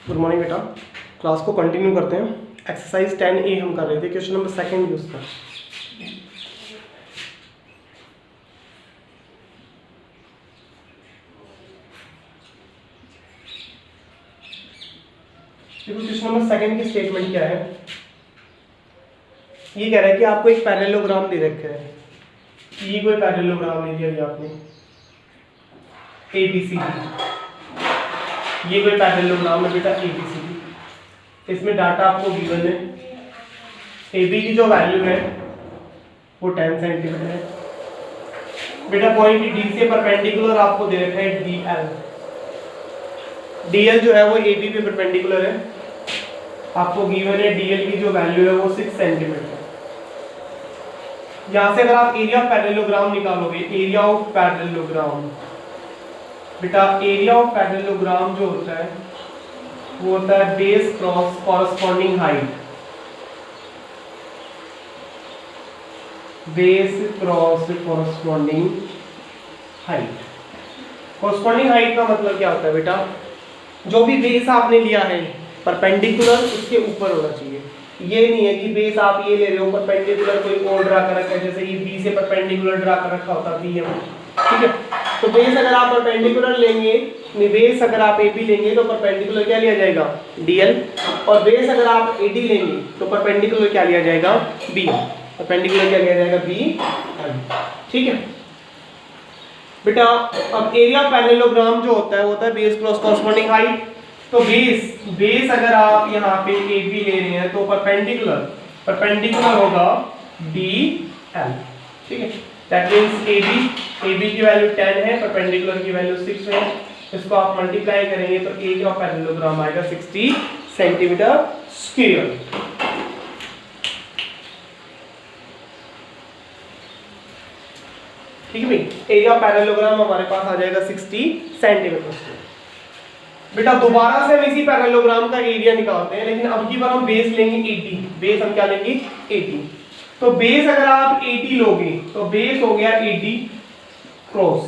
Good morning बेटा। Class को continue करते हैं। एक्सरसाइज 10A हम कर रहे थे, क्वेश्चन नंबर सेकंड यूज कर। देखो क्वेश्चन नंबर सेकंड की स्टेटमेंट क्या है। ये कह रहा है कि आपको एक पैरेललोग्राम दे रखा है। ये कोई पैरेललोग्राम ले लिया आपने ABCD। ये कोई पैरेललोग्राम है बेटा ABCD। इसमें डाटा आपको गिवन है। AB की जो वैल्यू है वो 10 सेंटीमीटर है बेटा। पॉइंट D से परपेंडिकुलर आपको दे रखा है DL। DL जो है वो AB पे परपेंडिकुलर है। आपको गिवन है DL की जो वैल्यू है वो 6 सेंटीमीटर है। यहां से अगर आप एरिया ऑफ पैरेललोग्राम निकालोगे, एरिया ऑफ पैरेललोग्राम बेटा, एरिया ऑफ पैरेललोग्राम जो होता है वो होता है base cross corresponding height. Base cross corresponding height. Corresponding height का मतलब क्या होता है बेटा, जो भी बेस आपने लिया है परपेंडिकुलर उसके ऊपर होना चाहिए। ये नहीं है कि बेस आप ये ले रहे हो परपेंडिकुलर कोई और ड्रा कर रखा है, जैसे ये बी से परपेंडिकुलर ड्रा कर रखा होता है BM, ठीक है। तो बेस अगर आप परपेंडिकुलर लेंगे, बेस अगर आप AB लेंगे तो परपेंडिकुलर क्या लिया जाएगा DL, और बेस अगर आप AD लेंगे तो परपेंडिकुलर क्या लिया जाएगा BM। परपेंडिकुलर क्या लिया जाएगा BM, ठीक है बेटा। अब एरिया पैरेललोग्राम जो होता है बेस क्रॉस कॉरस्पॉन्डिंग हाइट। तो बेस अगर आप यहाँ पे AB ले रहे हैं तो परपेंडिकुलर होगा DL, ठीक है। दैट मींस AB की वैल्यू 10 है, परपेंडिकुलर की वैल्यू 6 है। इसको आप मल्टीप्लाई करेंगे तो एरिया ऑफ पैरेललोग्राम आएगा 60 सेंटीमीटर स्क्वायर। ठीक है भाई, एरिया ऑफ पैरेललोग्राम हमारे पास आ जाएगा 60 सेंटीमीटर स्क्वायर। बेटा दोबारा से हम इसी पैरेललोग्राम का एरिया निकालते हैं, लेकिन अब की बार हम बेस लेंगे 80। बेस हम क्या लेंगे 80। तो बेस अगर आप 80 लोगे तो बेस हो गया 80 क्रॉस।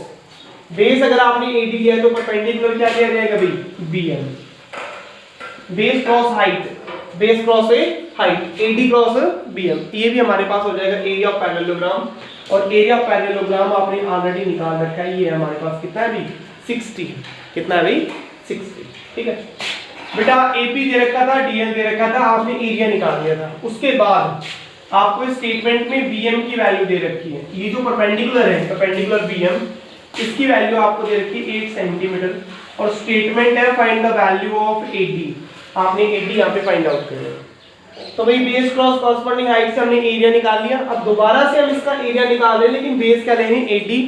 बेस अगर आपने 80 लिया है तो परपेंडिकुलर क्या लिया जाएगा भाई BM। Base cross height, base cross height 80 cross BM। ये भी हमारे पास हो जाएगा एरिया ऑफ पैरेललोग्राम। और एरिया ऑफ पैरेललोग्राम आपने ऑलरेडी निकाल रखा है। ये हमारे पास कितना है भाई 60। कितना है भाई 60, ठीक है बेटा। AP दे रखा था, DL दे रखा था, आपने एरिया निकाल लिया था। उसके बाद आपको इस स्टेटमेंट में BM की वैल्यू दे रखी है। ये जो परपेंडिकुलर है परपेंडिकुलर BM, इसकी वैल्यू आपको दे रखी है 8 सेंटीमीटर। और स्टेटमेंट है find the value of AD। आपने AD यहाँ पे फाइंड आउट करना है। तो भाई बेस क्रॉस कॉरस्पॉन्डिंग हाइट से हमने एरिया निकाल लिया। अब दोबारा से हम इसका एरिया निकाल रहे हैं, लेकिन बेस क्या लेंगे 80।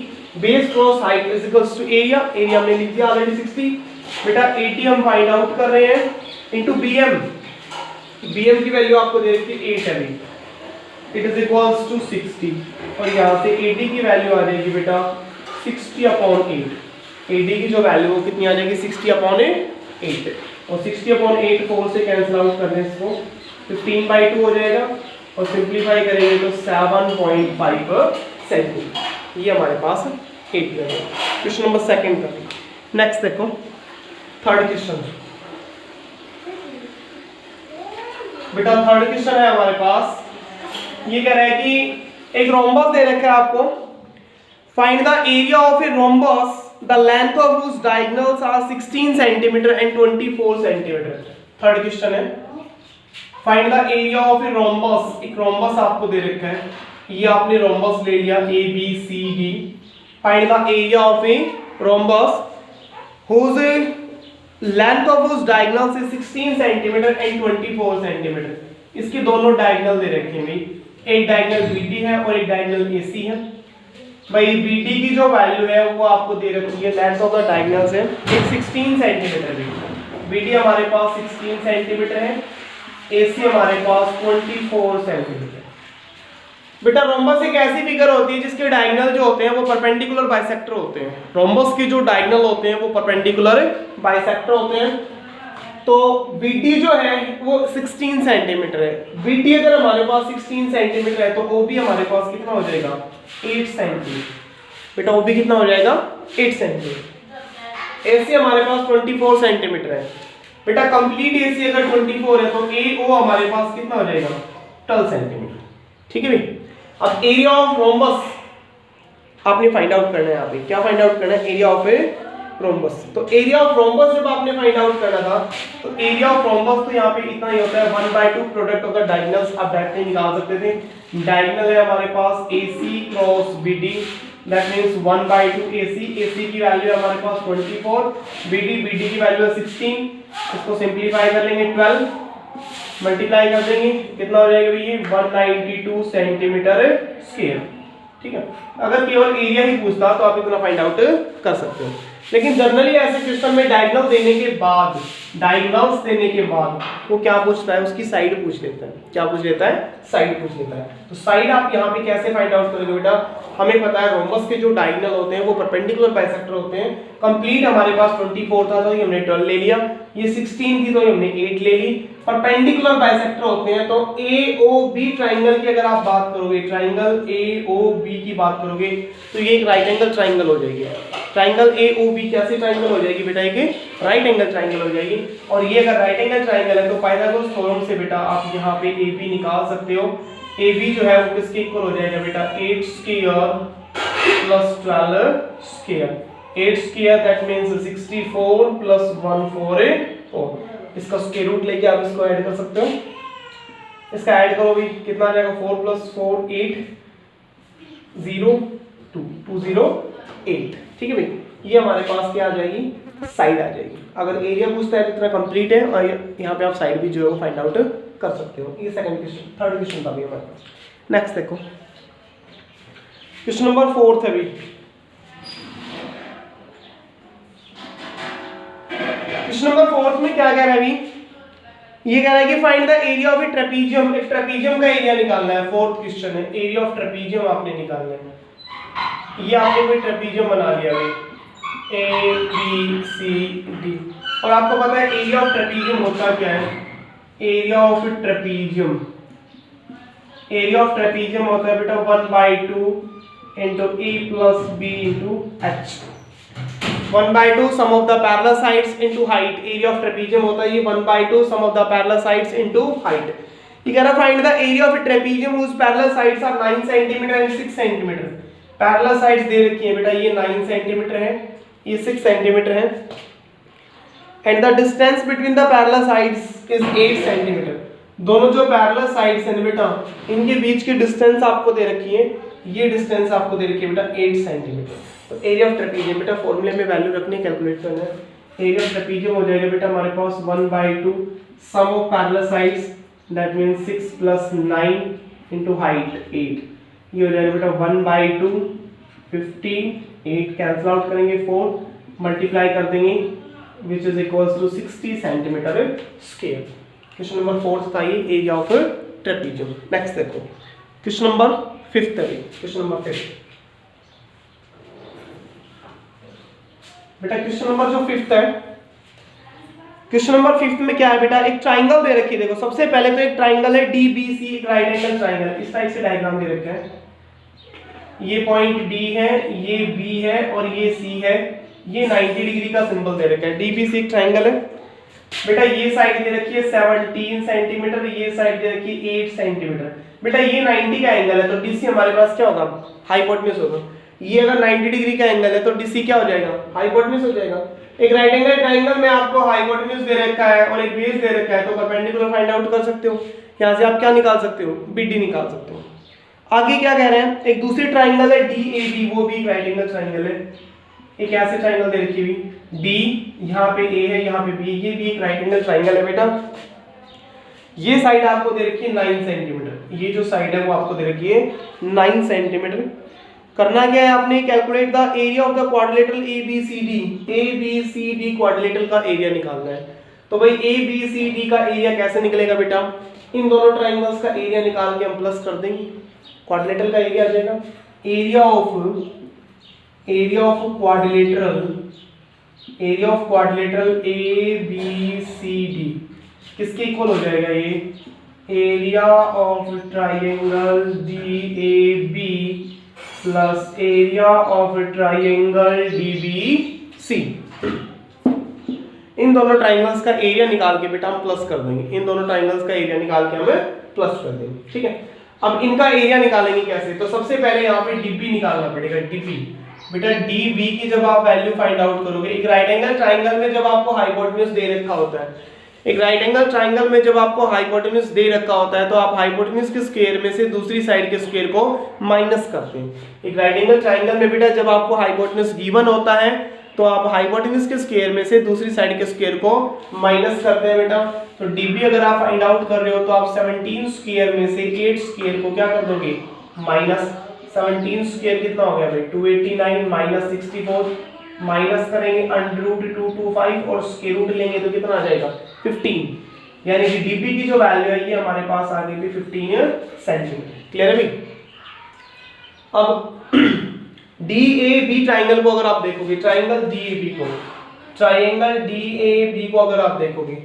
Base cross height is equals to area. Area हमने लिख दिया ऑलरेडी 60 बेटा। 80 हम फाइंड आउट कर रहे हैं इनटू BM। BM की वैल्यू आपको दे रखी है 8 है, इट इज इक्वल्स टू 60। और यहाँ से AD की वैल्यू आ जाएगी बेटा 60/8। AD की जो वैल्यू वो कितनी आ जाएगी 60/8। और 60/8 4 से कैंसिल आउट करने से 15/2 हो जाएगा। और सिंप्लीफाई करेंगे तो 7.5 सेंटीमीटर। ये हमारे पास AD है। क्वेश्चन नंबर सेकंड का। नेक्स्ट देखो थर्ड क्वेश्चन बेटा। थर्ड क्वेश्चन है हमारे पास। ये कह रहा है कि एक रोम्बस दे रखा है आपको। Find the area of a rhombus, the length of whose diagonals are 16 centimetre and 24 centimetre. Third question है find the area of a rhombus. एक रोम्बस आपको दे रखा है। ये आपने रोम्बस ले लिया ABCD। Find the area of a rhombus whose length of whose diagonals is 16 centimetre and 24 centimetre. इसके दोनों डायगोनल दे रखे हैं भाई। एक डायगोनल BD है और एक डायगोनल AC है। भाई BD की जो वैल्यू है वो आपको दे रखी है, लेंथ ऑफ द डायगोनल्स है 16 सेंटीमीटर है। BD हमारे पास 16 सेंटीमीटर है, AC हमारे पास 24 सेंटीमीटर। बेटा रोम्बस एक ऐसी फिगर होती है जिसके डायगोनल जो होते हैं वो परपेंडिकुलर बाइसेक्टर होते हैं। रोम्बस के जो डायगोनल होते हैं वो परपेंडिकुलर बाइसेक्टर होते हैं। तो BD जो है वो 16 सेंटीमीटर है। BD अगर हमारे पास 16 सेंटीमीटर है तो OB हमारे पास कितना हो जाएगा 8 सेंटीमीटर। बेटा OB कितना हो जाएगा 8 सेंटीमीटर। AC हमारे पास 24 सेंटीमीटर है। बेटा कंप्लीट एसी अगर 24 है तो AO हमारे पास कितना हो जाएगा 12 सेंटीमीटर। ठीक है भाई। अब एरिया ऑफ रोम्बस आपने फाइंड आउट करना है। यहाँ पे क्या फाइंड आउट करना है? Area of a rhombus. तो एरिया ऑफ रोम्बस जब आपने फाइंड आउट करना था तो एरिया ऑफ रोम्बस तो यहाँ पे इतना ही होता है 1/2 प्रोडक्ट ऑफ द डायगोनल्स। आप डायरेक्टली निकाल सकते थे। डायगोनल है हमारे पास AC cross BD, that means 1/2 AC की वैल्यू है हमारे पास 24, BD की वैल्यू है 16। इसको सिंपलीफाई कर लेंगे 12, मल्टीप्लाई कर देंगे, कितना हो जाएगा ये 192 सेंटीमीटर स्क्वायर। ठीक है। अगर केवल एरिया ही पूछता तो आप इतना फाइंड आउट कर सकते हो, लेकिन जनरली ऐसे क्वेश्चन में डायगोनल्स देने के बाद वो क्या पूछता है? उसकी साइड पूछ लेता है। क्या पूछ लेता है? साइड पूछ लेता है। तो साइड आप यहाँ पे कैसे फाइंड आउट करोगे बेटा? हमें पता है रोम्बस के जो डायगोनल होते हैं वो परपेंडिकुलर बाइसेक्टर होते हैं। कंप्लीट हमारे पास 24 था तो हमने 12 ले लिया, ये 16 थी तो हमने 8 ले ली। परपेंडिकुलर बाइसेक्टर होते हैं तो AOB ट्राइंगल की अगर आप बात करोगे, ट्राइंगल AOB की बात करोगे तो ये एक राइट एंगल ट्राइंगल हो जाएगी। ट्राइंगल AOB कैसे ट्राइंगल हो जाएगी बेटा? एक राइट एंगल ट्राइंगल हो जाएगी। और ये अगर राइट एंगल ट्राइंगल है तो पाइथागोरस थ्योरम से बेटा आप यहाँ पे AB निकाल सकते हो। AB जो है वो किसके इक्वल हो जाएगा बेटा? 8 square plus 12 square. 8 square that means 64 plus 144। इसका स्क्वायर रूट लेके आप इसको ऐड कर सकते हो। इसका ऐड करो भी कितना आ जाएगा? 4 प्लस 4 8 0 2 208। ठीक है भाई। ये हमारे पास क्या आ जाएगी? साइड आ जाएगी। अगर एरिया पूछता है तो इतना कंप्लीट है और यहाँ पे आप साइड भी जो है वो फाइंड आउट कर सकते हो। ये सेकंड क्वेश्चन, थर्ड क्वेश्चन था भी हमारे पास। नेक्स्ट देखो, क्वेश्चन नंबर 4 है भी। क्वेश्चन नंबर 4 में क्या कह रहा है अभी? ये कह रहा है कि find the area of A trapezium. एक ट्रेपीजियम का एरिया निकालना है। फोर्थ क्वेश्चन है, एरिया ऑफ ट्रेपीजियम आपने निकालना है। ये आपने कोई ट्रेपीजियम बना लिया भाई, ABCD, और आपको पता है एरिया ऑफ ट्रेपीजियम होता क्या है? एरिया ऑफ ट्रेपीजियम होता है बेटा 1/2 into A plus B into H। 1/2 sum of the parallel sides into height। Area of trapezium होता है ये 1/2 sum of the parallel sides into height। ये कह रहा find the area of trapezium whose parallel sides are 9 cm and 6 cm। Parallel sides दे रखी है बेटा, ये 9 सेंटीमीटर है, ये 6 सेंटीमीटर है, and the distance between the parallel sides is 8 centimetre. दोनों जो पैरेलल साइड्स हैं बेटा इनके बीच की डिस्टेंस आपको दे रखी है, ये डिस्टेंस आपको दे रखी है बेटा 8 सेंटीमीटर। तो एरिया ऑफ ट्रेपीजियम बेटा फॉर्मूले में वैल्यू रखनी है, कैलकुलेट करना है। एरिया ऑफ ट्रेपीजियम हो जाएगा बेटा हमारे पास 1/2 sum of parallel sides that means 6 plus 9 into height 8। ये हो जाएगा बेटा 1/2 15 8 कैंसिल आउट करेंगे 4 मल्टीप्लाई कर देंगे which is equals to 60 centimetre square. Question number 4 था ये एरिया ऑफ ट्रेपीजियम। नेक्स्ट देखो क्वेश्चन नंबर 5 है। क्वेश्चन नंबर 5 बेटा क्वेश्चन नंबर जो 5 है, क्वेश्चन नंबर 5 में क्या है बेटा? एक ट्राइंगल दे रखी है। देखो सबसे पहले तो एक ट्राइंगल है DBC, एक राइट एंगल ट्राइंगल। इस टाइप से डायग्राम दे रखा है। ये पॉइंट D है, ये B है और ये C है। ये 90 डिग्री का सिंबल दे रखा है। DBC एक ट्राइंगल है बेटा। ये साइड दे रखी है 17 सेंटीमीटर, ये साइड दे रखी है 8 सेंटीमीटर। बेटा ये 90 का एंगल है तो DC हमारे पास क्या होगा? हाइपोटेन्यूज होगा। ये अगर 90 डिग्री का एंगल है तो DC क्या हो जाएगा? हाइपोटेन्यूज हो जाएगा। एक राइट एंगल ट्राइंगल में आपको हाइपोटेन्यूज दे रखा है और एक बेस दे रखा है तो परपेंडिकुलर फाइंड आउट कर सकते हो। यहाँ से आप क्या निकाल सकते हो? BD निकाल सकते हो। आगे क्या कह रहे हैं? एक दूसरी ट्राइंगल है DAB, वो भी एक राइट एंगल ट्राइंगल है। एक ऐसे ट्राइंगल दे रखी हुई D, यहाँ पे A है, यहाँ पे B, ये भी एक राइट एंगल ट्राइंगल है बेटा। ये साइड आपको दे रखी है 9 सेंटीमीटर। ये जो साइड है वो आपको दे रखी है 9 सेंटीमीटर। करना क्या है आपने? Calculate the area of the quadrilateral ABCD। ABCD quadrilateral का एरिया निकालना है। तो भाई ABCD का एरिया कैसे निकलेगा बेटा? इन दोनों ट्राइंगल्स का एरिया निकाल के हम प्लस कर देंगे, क्वाड्रिलेटरल का एरिया आ जाएगा। एरिया ऑफ क्वाड्रिलेटरल ABCD किसके इक्वल हो जाएगा? ये area of triangle DAB plus area of triangle DBC। इन दोनों ट्राइंगल्स का एरिया निकाल के बेटा हम प्लस कर देंगे, इन दोनों ट्राइंगल्स का एरिया निकाल के हमें प्लस कर देंगे, ठीक है। अब इनका एरिया निकालेंगे कैसे, तो सबसे पहले यहाँ पे डीपी निकालना पड़ेगा, डीपी। बेटा डीबी की जब आप वैल्यू फाइंड आउट करोगे, एक राइट एंगल ट्राइंगल में जब आपको हाइपोटेन्यूज दे रखा होता है, एक राइट एंगल ट्राइंगल में जब आपको हाइपोटेन्यूज दे रखा होता है, तो आप हाइपोटेन्यूज के स्क्वायर में से दूसरी साइड के स्क्वायर को माइनस करते हैं। एक राइट एंगल ट्राइंगल में बेटा जब आपको हाइपोटेन्यूज गिवन होता है, तो आप हाइपोटेन्यूज के स्क्वायर में से दूसरी साइड के स्क्वायर को माइनस करते हैं बेटा। तो डीबी अगर आप फाइंड आउट कर रहे हो तो आप 17 स्क्वायर में से 8 स्क्वायर को क्या कर दोगे, माइनस। 17 स्क्वायर कितना हो गया भाई, 289 माइनस 64, माइनस करेंगे √225 और स्क्वायर रूट लेंगे तो कितना आ जाएगा 15, यानी कि डीबी की जो वैल्यू है ये हमारे पास आ गई 15 सेंटीमीटर। क्लियर है भाई। अब DAB ट्राइंगल को अगर आप देखोगे, ट्राइंगल DAB को, ट्राइंगल DAB को अगर आप देखोगे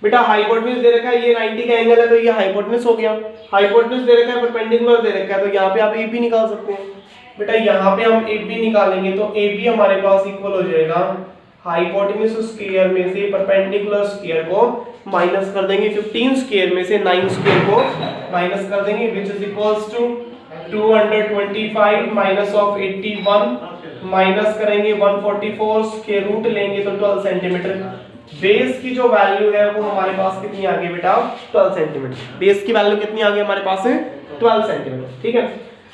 बेटा, हाइपोटेन्यूज दे रखा है, ये 90 का एंगल है तो ये हाइपोटेन्यूज हो गया। हाइपोटेन्यूज दे रखा है, परपेंडिकुलर दे रखा है, तो यहाँ पे आप AB निकाल सकते हैं। बेटा यहाँ पे हम AB निकालेंगे तो AB हमारे पास इक्वल हो जाएगा हाइपोटेन्यूज स्क्वायर में से परपेंडिकुलर स्क्वायर को माइनस कर देंगे, 15 स्क्वायर में से 9 स्क्वायर को माइनस कर देंगे, which is equals to 225 minus of 81, minus करेंगे 144, स्क्वायर रूट लेंगे तो 12 सेंटीमीटर। बेस की जो वैल्यू है वो हमारे पास कितनी आ गई बेटा, 12 सेंटीमीटर। बेस की वैल्यू कितनी आ गई हमारे पास है, 12 सेंटीमीटर, ठीक है।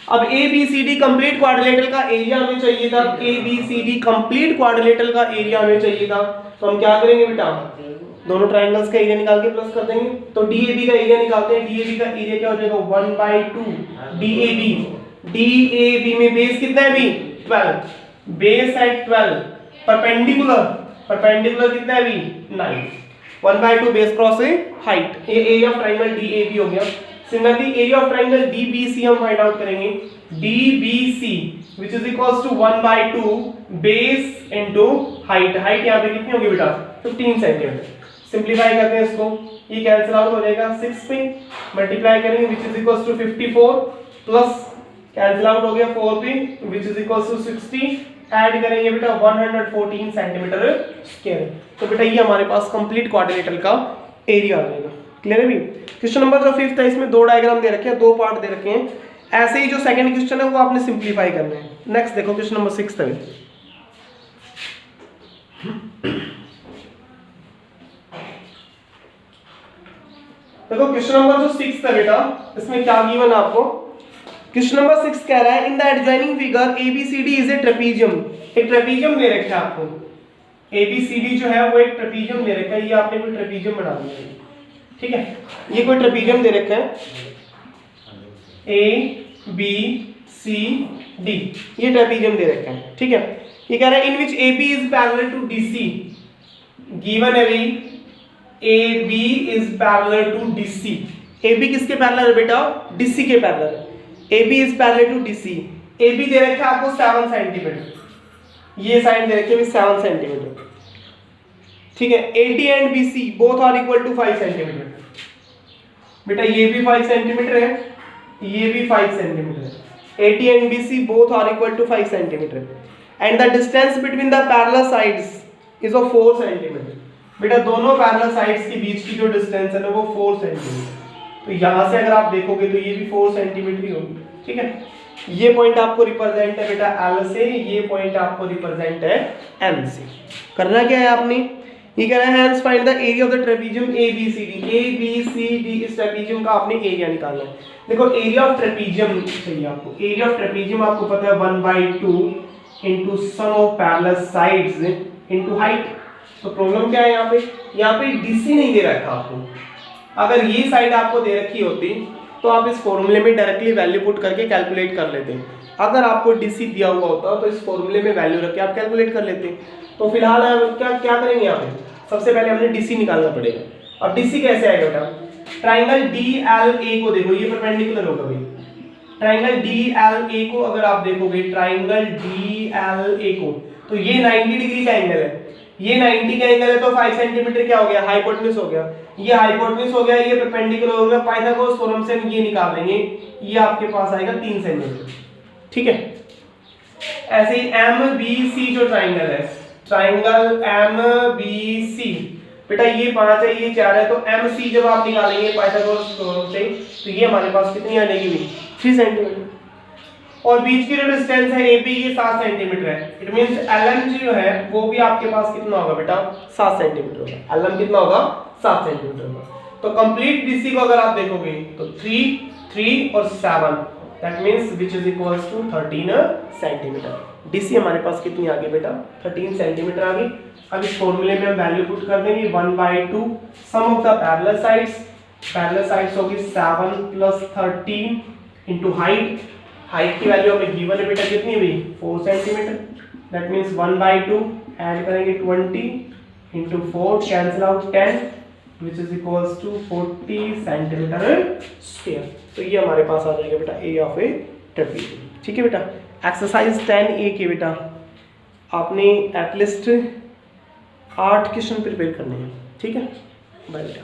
अब ABCD कंप्लीट क्वाड्रिलेटरल का एरिया हमें चाहिए था, ABCD कंप्लीट क्वाड्रिलेटरल का एरिया हमें चाहिए था, तो हम क्या करेंगे बेटा, दोनों ट्राइंगल्स का एरिया निकाल के प्लस कर देंगे। तो DAB का एरिया निकालते हैं, DAB का एरिया क्या हो जाएगा 1/2 DAB। DAB में बेस कितना है भी 12, बेस है 12, परपेंडिकुलर कितना है भी 9, 1/2 बेस क्रॉस है हाइट, ये एरिया ऑफ ट्राइंगल DAB हो गया। Similarly area of triangle DBC हम फाइंड आउट करेंगे, DBC which is equals to 1/2 base into height. Height यहाँ पे कितनी होगी बेटा 15 सेंटीमीटर। सिंपलीफाई करते हैं इसको, ये कैंसिल आउट हो जाएगा, 6 पे मल्टीप्लाई करेंगे which is equals to 54 plus cancel out हो गया 4 पे which is equals to 60, add करेंगे बेटा 114 सेंटीमीटर स्क्वायर। तो बेटा ये हमारे पास कंप्लीट क्वाड्रिलेटरल का एरिया आ जाएगा। क्लियर है भी। क्वेश्चन नंबर जो 5th है इसमें दो डायग्राम दे रखे हैं, दो पार्ट दे रखे हैं, ऐसे ही जो सेकंड क्वेश्चन है वो आपने सिंपलीफाई करना है। नेक्स्ट देखो क्वेश्चन नंबर 6 है। देखो क्वेश्चन नंबर जो 6 है बेटा, इसमें क्या गिवन है आपको। क्वेश्चन नंबर 6 कह रहा है in the adjoining figure ABCD is a trapezium. एक ट्रेपीजियम दे रखा है आपको, ABCD जो है वो एक ट्रेपीजियम दे रखा है, ये आपने कोई ट्रेपीजियम बना दिया है, ठीक है। ये कोई ट्रेपीजियम दे रखा है ABCD, ये ट्रेपीजियम दे रखा है, ठीक है। ये कह रहा है in which AB is parallel to DC, given है भाई AB is parallel to DC। AB किसके पैरेलल है बेटा, DC के पैरेलल है। AB is parallel to DC, AB दे रखा है आपको 7 सेंटीमीटर, ये साइड दे रखी है 7 सेंटीमीटर, ठीक है। AD and BC both are equal to 5 centimetre. बेटा ये भी 5 सेंटीमीटर है, ये भी 5 सेंटीमीटर है। AD and BC both are equal to 5 centimetre and the distance between the parallel sides is of 4 centimetre. बेटा दोनों पैरेलल साइड्स के बीच की जो डिस्टेंस है ना वो 4 सेंटीमीटर। तो यहां से अगर आप देखोगे तो ये भी 4 सेंटीमीटर ही होगी, ठीक है। ये पॉइंट आपको रिप्रेजेंट है बेटा L से, ये पॉइंट आपको रिप्रेजेंट है M से। करना क्या है आपने, ये कह रहा है hence find the area of the trapezium ABCD। इस ट्रेपीजियम का आपने एरिया निकालना है। देखो एरिया ऑफ ट्रेपीजियम चाहिए आपको, एरिया ऑफ ट्रेपीजियम आपको पता है 1/2 into sum of parallel sides into height. तो प्रॉब्लम क्या है यहाँ पे DC नहीं दे रखा आपको। अगर ये साइड आपको दे रखी होती तो आप इस फॉर्मूले में डायरेक्टली वैल्यू पुट करके कैलकुलेट कर लेते। अगर आपको DC दिया हुआ होता तो इस फॉर्मूले में वैल्यू रख के आप कैलकुलेट कर लेते। तो फिलहाल हम क्या करेंगे यहाँ पे, सबसे पहले हमने DC निकालना पड़ेगा। अब DC कैसे आएगा बेटा, ट्राइंगल DLA को देखो, ये परपेंडिकुलर होगा भाई। ट्राइंगल DLA को अगर आप देखोगे, ट्राइंगल DLA को, तो ये 90 डिग्री का एंगल है, ये 90 का एंगल है, तो 5 सेंटीमीटर क्या हो गया, हाइपोटेन्यूज हो गया। ये हाइपोटेन्यूज हो गया, ये परपेंडिकुलर हो गया। पाइथागोरस थ्योरम से हम ये निकाल लेंगे, ये आपके पास आएगा 3 सेंटीमीटर, ठीक है। ऐसे ही MBC जो ट्राइंगल है, ट्राइंगल MBC बेटा ये 5 है, ये 4 है, तो MC जब आप निकालेंगे पाइथागोरस थ्योरम से तो ये हमारे पास कितनी आ जाएगी भाई 3 सेंटीमीटर। और बीच की जो डिस्टेंस है AB ये 7 सेंटीमीटर है। इट मींस LM जो है वो भी आपके पास कितना होगा बेटा 7 सेंटीमीटर होगा। LM कितना होगा 7 सेंटीमीटर होगा। तो कंप्लीट BC को अगर आप देखोगे तो 3, 3 और 7 that means which is equals to 13 centimetre. DC हमारे पास कितनी आ गई बेटा 13 सेंटीमीटर आ गई। अब इस फॉर्मूले में हम वैल्यू पुट कर देंगे 1/2 sum of the parallel sides होगी 7 + 13 इनटू हाइट की वैल्यू हमें गिवन है बेटा कितनी है भाई 4 सेंटीमीटर। दैट मींस 1/2 ऐड करेंगे 20 into 4 cancel out 10 which is equals to 40 centimetre square. तो ये हमारे पास आ जाएगा बेटा ए ऑफ ए ट्रेपेज़। ठीक है बेटा। एक्सरसाइज 10A के बेटा आपने एटलीस्ट 8 क्वेश्चन प्रिपेयर करने हैं। ठीक है, बाय बेटा।